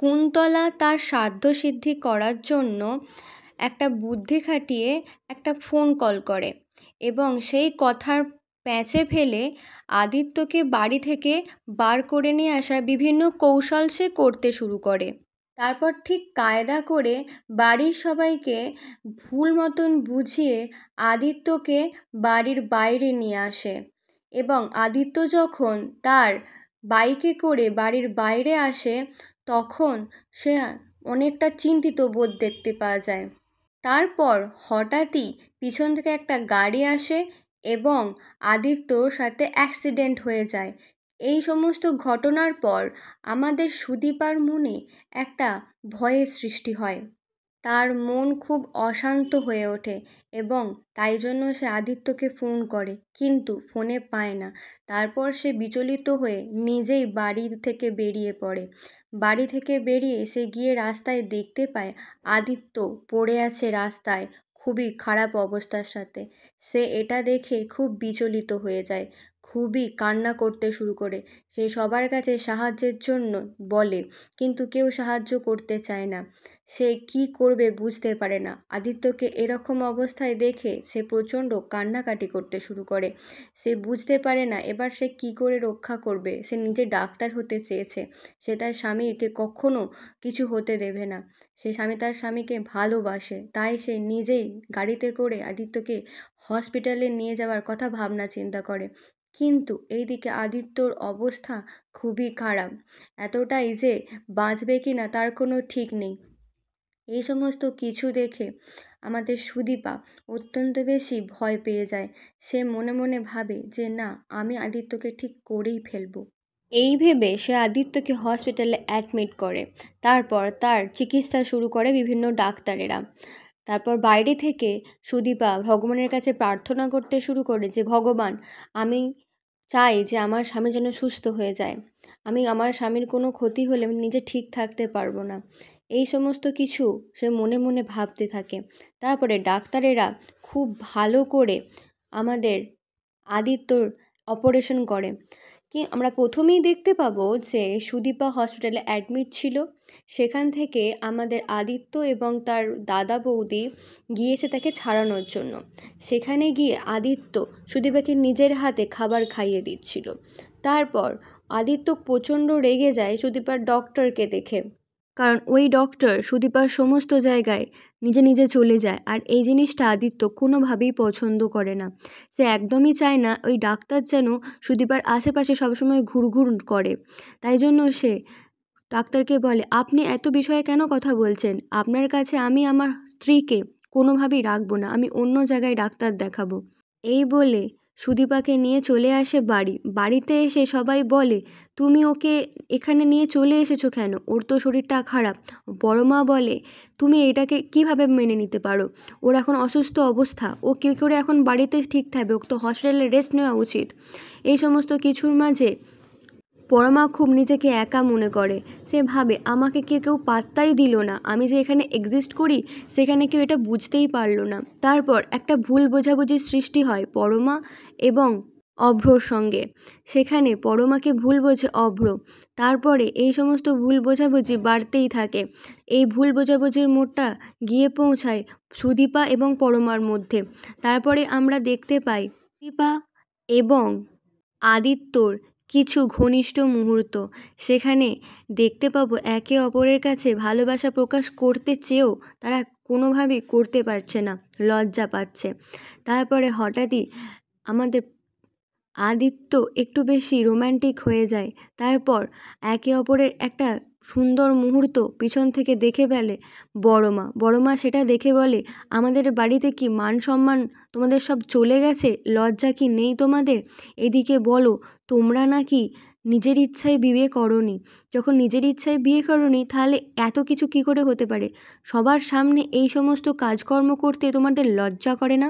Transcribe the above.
কুন্তলা তার সাধ্যসিদ্ধি করার জন্য একটা বুদ্ধি খাটিয়ে একটা ফোন কল করে এবং সেই কথার প্যাঁচে ফেলে আদিত্যকে বাড়ি থেকে বার করে নিয়ে আসার বিভিন্ন কৌশল সে করতে শুরু করে। তারপর ঠিক কায়দা করে বাড়ির সবাইকে ভুল মতন বুঝিয়ে আদিত্যকে বাড়ির বাইরে নিয়ে আসে এবং আদিত্য যখন তার বাইকে করে বাড়ির বাইরে আসে তখন সে অনেকটা চিন্তিত বোধ দেখতে পাওয়া যায়। তারপর হঠাৎই পিছন থেকে একটা গাড়ি আসে এবং আদিত্যর সাথে অ্যাক্সিডেন্ট হয়ে যায়। এই সমস্ত ঘটনার পর আমাদের সুদীপার মনে একটা ভয়ের সৃষ্টি হয়। তার মন খুব অশান্ত হয়ে ওঠে এবং তাই জন্য সে আদিত্যকে ফোন করে, কিন্তু ফোনে পায় না। তারপর সে বিচলিত হয়ে নিজেই বাড়ি থেকে বেরিয়ে পড়ে। বাড়ি থেকে বেরিয়ে সে গিয়ে রাস্তায় দেখতে পায় আদিত্য পড়ে আছে রাস্তায় খুবই খারাপ অবস্থার সাথে। সে এটা দেখে খুব বিচলিত হয়ে যায়, খুবই কান্না করতে শুরু করে। সে সবার কাছে সাহায্যের জন্য বলে, কিন্তু কেউ সাহায্য করতে চায় না। সে কি করবে বুঝতে পারে না। আদিত্যকে এরকম অবস্থায় দেখে সে প্রচণ্ড কান্নাকাটি করতে শুরু করে। সে বুঝতে পারে না এবার সে কি করে রক্ষা করবে। সে নিজে ডাক্তার হতে চেয়েছে, সে তার স্বামীকে কখনো কিছু হতে দেবে না। তার স্বামীকে ভালোবাসে, তাই সে নিজেই গাড়িতে করে আদিত্যকে হসপিটালে নিয়ে যাওয়ার কথা ভাবনা চিন্তা করে। কিন্তু এইদিকে আদিত্যর অবস্থা খুবই খারাপ, এতটাই যে বাঁচবে কি না তার কোনো ঠিক নেই। এই সমস্ত কিছু দেখে আমাদের সুদীপা অত্যন্ত বেশি ভয় পেয়ে যায়। সে মনে মনে ভাবে যে না, আমি আদিত্যকে ঠিক করেই ফেলবো। এই ভেবে সে আদিত্যকে হসপিটালে অ্যাডমিট করে। তারপর তার চিকিৎসা শুরু করে বিভিন্ন ডাক্তারেরা। তারপর বাইরে থেকে সুদীপা ভগবানের কাছে প্রার্থনা করতে শুরু করে যে ভগবান, আমি চাই যে আমার স্বামী যেন সুস্থ হয়ে যায়। আমার স্বামীর কোনো ক্ষতি হলে আমি নিজে ঠিক থাকতে পারবো না। এই সমস্ত কিছু সে মনে মনে ভাবতে থাকে। তারপরে ডাক্তারেরা খুব ভালো করে আমাদের আদিত্যর অপারেশন করে। আমরা প্রথমেই দেখতে পাবো যে সুদীপা হসপিটালে অ্যাডমিট ছিল। সেখান থেকে আমাদের আদিত্য এবং তার দাদা বৌদি গিয়েছে তাকে ছাড়ানোর জন্য। সেখানে গিয়ে আদিত্য সুদীপাকে নিজের হাতে খাবার খাইয়ে দিচ্ছিল। তারপর আদিত্য প্রচণ্ড রেগে যায় সুদীপার ডক্টরকে দেখে, কারণ ওই ডক্টর সুদীপার সমস্ত জায়গায় নিজে নিজে চলে যায়। আর এই জিনিসটা আদিত্য কোনোভাবেই পছন্দ করে না। সে একদমই চায় না ওই ডাক্তার যেন সুদীপার আশেপাশে সবসময় ঘুরঘুর করে। তাই জন্য সে ডাক্তারকে বলে, আপনি এত বিষয়ে কেন কথা বলছেন? আপনার কাছে আমি আমার স্ত্রীকে কোনোভাবেই রাখবো না, আমি অন্য জায়গায় ডাক্তার দেখাবো। এই বলে সুদীপাকে নিয়ে চলে আসে বাড়িতে এসে সবাই বলে, তুমি ওকে এখানে নিয়ে চলে এসেছো কেন? ওর তো শরীরটা খারাপ। বড় মা বলে, তুমি এটাকে কিভাবে মেনে নিতে পারো? ওর এখন অসুস্থ অবস্থা, ও কী করে এখন বাড়িতে ঠিক থাকবে? ও তো হসপিটালে রেস্ট নেওয়া উচিত। এই সমস্ত কিছুর মাঝে পরমা খুব নিজেকে একা মনে করে। সে ভাবে, আমাকে কেউ পাত্তাই দিল না, আমি যে এখানে এক্সিস্ট করি সেখানে কেউ এটা বুঝতেই পারলো না। তারপর একটা ভুল বোঝাবুঝির সৃষ্টি হয় পরমা এবং অভ্রর সঙ্গে। সেখানে পরমাকে ভুল বোঝে অভ্র। তারপরে এই সমস্ত ভুল বোঝাবুঝি বাড়তেই থাকে। এই ভুল বোঝাবুঝির মোড়টা গিয়ে পৌঁছায় সুদীপা এবং পরমার মধ্যে। তারপরে আমরা দেখতে পাই সুদীপা এবং আদিত্যর কিছু ঘনিষ্ঠ মুহূর্ত। সেখানে দেখতে পাবো একে অপরের কাছে ভালোবাসা প্রকাশ করতে চেয়েও তারা কোনোভাবেই করতে পারছে না, লজ্জা পাচ্ছে। তারপরে হঠাৎই আমাদের আদিত্য একটু বেশি রোম্যান্টিক হয়ে যায়। তারপর একে অপরের একটা সুন্দর মুহূর্ত পিছন থেকে দেখে ফেলে বড় মা সেটা দেখে বলে, আমাদের বাড়িতে কি মান সম্মান তোমাদের সব চলে গেছে? লজ্জা কি নেই তোমাদের? এদিকে বলো, তোমরা নাকি নিজের ইচ্ছায় বিয়ে করোনি। যখন নিজের ইচ্ছায় বিয়ে করোনি তাহলে এত কিছু কি করে হতে পারে? সবার সামনে এই সমস্ত কাজকর্ম করতে তোমাদের লজ্জা করে না?